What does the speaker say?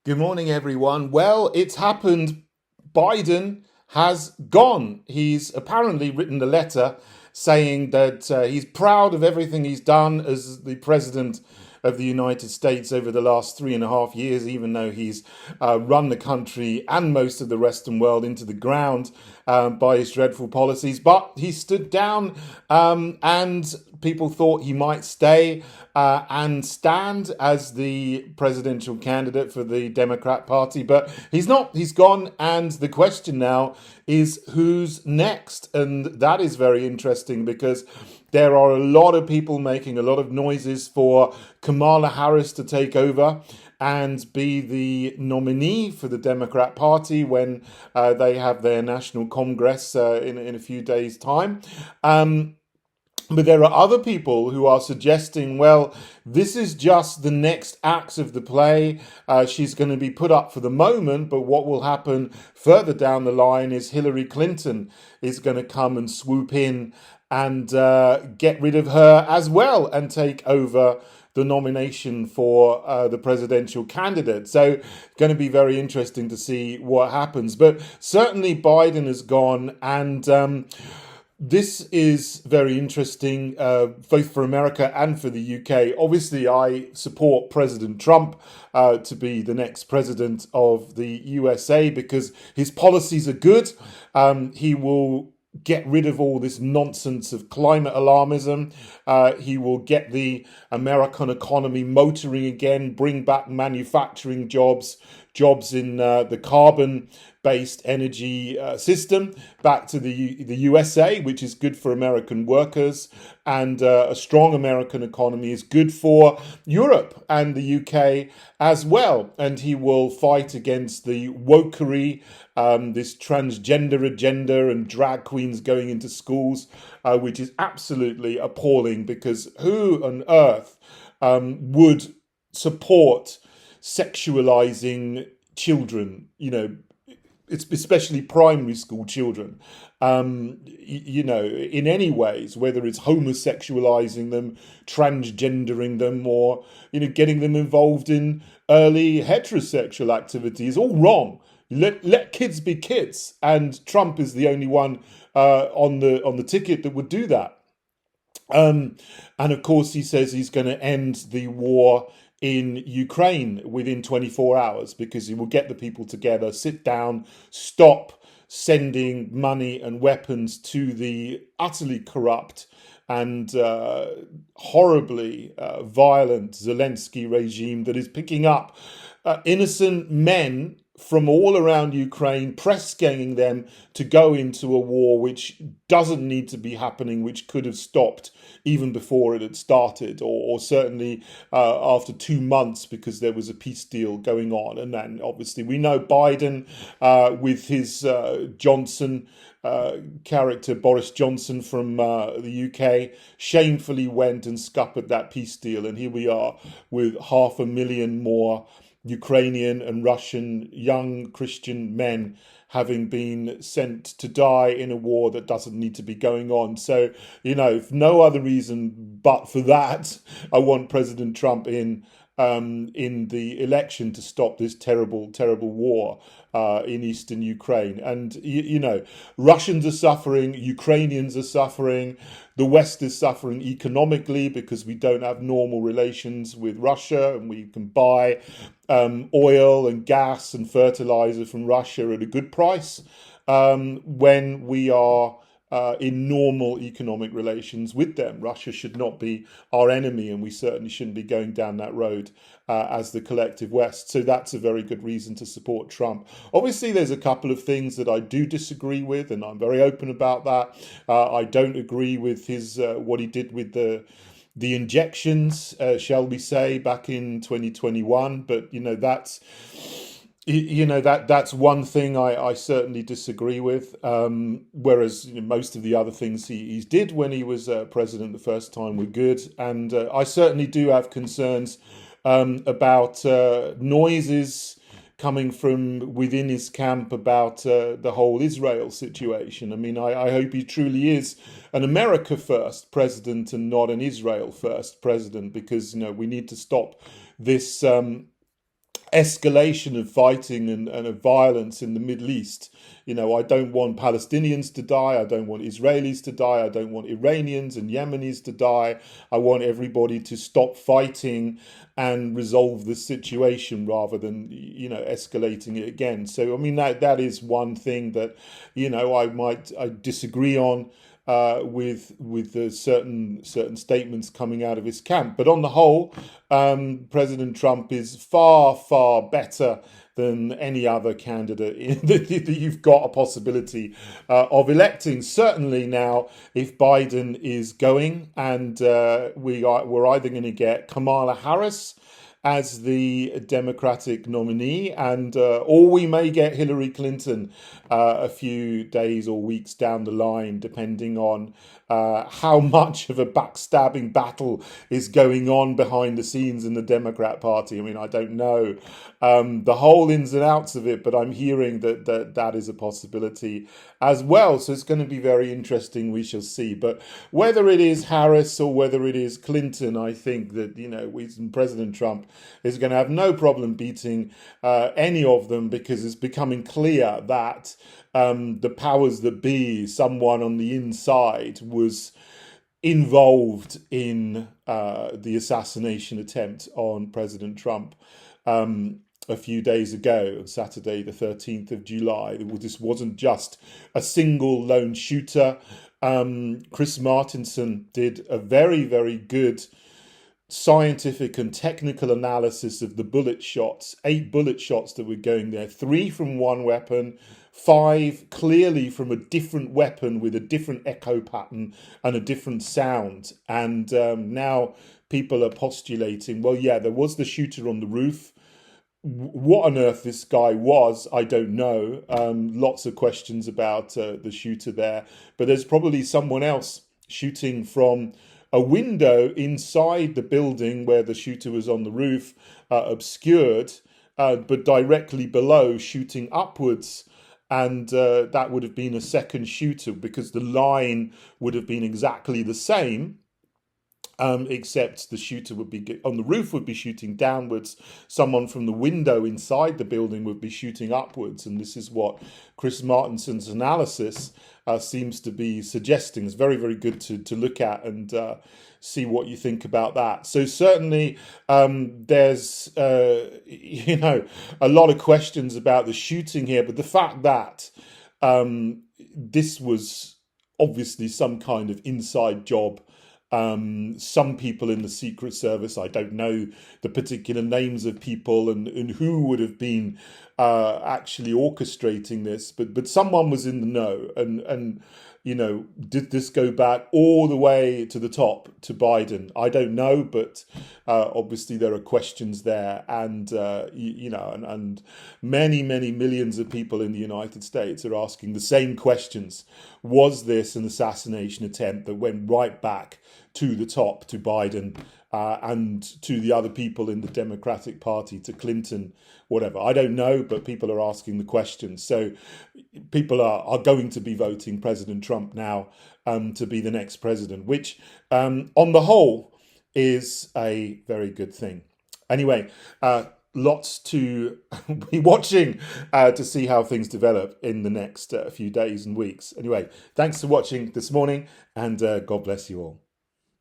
Good morning, everyone. Well, it's happened. Biden has gone. He's apparently written a letter saying that he's proud of everything he's done as the president of the United States over the last 3.5 years, even though he's run the country and most of the Western world into the ground by his dreadful policies. But he stood down and people thought he might stay and stand as the presidential candidate for the Democrat Party, but he's not. He's gone, and the question now is who's next? And that is very interesting because there are a lot of people making a lot of noises for Kamala Harris to take over and be the nominee for the Democrat Party when they have their national congress in a few days' time. But there are other people who are suggesting, well, this is just the next act of the play. She's going to be put up for the moment, but what will happen further down the line is Hillary Clinton is going to come and swoop in and get rid of her as well and take over the nomination for the presidential candidate. So, going to be very interesting to see what happens. But certainly, Biden has gone, and this is very interesting, both for America and for the UK. Obviously, I support President Trump to be the next president of the USA because his policies are good. He will get rid of all this nonsense of climate alarmism. He will get the American economy motoring again, bring back manufacturing jobs in the carbon-based energy system back to the USA, which is good for American workers. And a strong American economy is good for Europe and the UK as well. And he will fight against the wokery, this transgender agenda and drag queens going into schools, which is absolutely appalling because who on earth would support sexualizing children, it's especially primary school children, in any ways, whether it's homosexualizing them, transgendering them, or, getting them involved in early heterosexual activity is all wrong. Let kids be kids, and Trump is the only one on the ticket that would do that. And of course, he says he's going to end the war in Ukraine within 24 hours because he will get the people together, sit down, stop sending money and weapons to the utterly corrupt and horribly violent Zelensky regime that is picking up innocent men from all around Ukraine, press ganging them to go into a war which doesn't need to be happening, which could have stopped even before it had started, or certainly after 2 months because there was a peace deal going on. And then obviously we know Biden with his Johnson character, Boris Johnson from the UK, shamefully went and scuppered that peace deal. And here we are with 500,000 more Ukrainian and Russian young Christian men having been sent to die in a war that doesn't need to be going on. So, if no other reason but for that, I want President Trump in the election to stop this terrible, terrible war in eastern Ukraine. And, Russians are suffering, Ukrainians are suffering, the West is suffering economically because we don't have normal relations with Russia and we can buy oil and gas and fertilizer from Russia at a good price when we are in normal economic relations with them. Russia should not be our enemy, and we certainly shouldn't be going down that road as the collective West. So that's a very good reason to support Trump. Obviously, there's a couple of things that I do disagree with, and I'm very open about that. I don't agree with his what he did with the injections, shall we say, back in 2021. But that's one thing I certainly disagree with. Whereas most of the other things he did when he was president the first time were good, and I certainly do have concerns about noises coming from within his camp about the whole Israel situation. I mean, I hope he truly is an America first president and not an Israel first president, because we need to stop this escalation of fighting and of violence in the Middle East. You know, I don't want Palestinians to die. I don't want Israelis to die. I don't want Iranians and Yemenis to die. I want everybody to stop fighting and resolve the situation rather than, you know, escalating it again. So, I mean, that is one thing that, you know, I disagree on with the certain statements coming out of his camp. But on the whole, President Trump is far better than any other candidate that you've got a possibility of electing. Certainly now, if Biden is going, and we're either going to get Kamala Harris as the Democratic nominee, or we may get Hillary Clinton a few days or weeks down the line, depending on how much of a backstabbing battle is going on behind the scenes in the Democrat Party. I mean, I don't know the whole ins and outs of it, but I'm hearing that is a possibility as well. So it's going to be very interesting. We shall see. But whether it is Harris or whether it is Clinton, I think that, you know, President Trump is going to have no problem beating any of them, because it's becoming clear that the powers that be, someone on the inside, was involved in the assassination attempt on President Trump a few days ago, Saturday the 13th of July. This wasn't just a single lone shooter. Chris Martinson did a very good scientific and technical analysis of the bullet shots, 8 bullet shots that were going there, 3 from one weapon, 5 clearly from a different weapon with a different echo pattern and a different sound. And now people are postulating, well, yeah, there was the shooter on the roof. What on earth this guy was, I don't know. Lots of questions about the shooter there, but there's probably someone else shooting from a window inside the building where the shooter was on the roof, obscured, but directly below, shooting upwards. And that would have been a second shooter, because the line would have been exactly the same. Except the shooter would be on the roof, would be shooting downwards. Someone from the window inside the building would be shooting upwards. And this is what Chris Martinson's analysis seems to be suggesting. It's very good to look at and see what you think about that. So certainly there's you know, a lot of questions about the shooting here, but the fact that this was obviously some kind of inside job. Some people in the Secret Service, I don't know the particular names of people and who would have been actually orchestrating this, but someone was in the know. And you know, did this go back all the way to the top to Biden? I don't know, but obviously there are questions there, and you know, and many millions of people in the United States are asking the same questions. Was this an assassination attempt that went right back to the top, to Biden, and to the other people in the Democratic Party, to Clinton, whatever? I don't know, but people are asking the questions. So people are going to be voting President Trump now to be the next president, which on the whole is a very good thing. Anyway, lots to be watching to see how things develop in the next few days and weeks. Anyway, thanks for watching this morning, and God bless you all.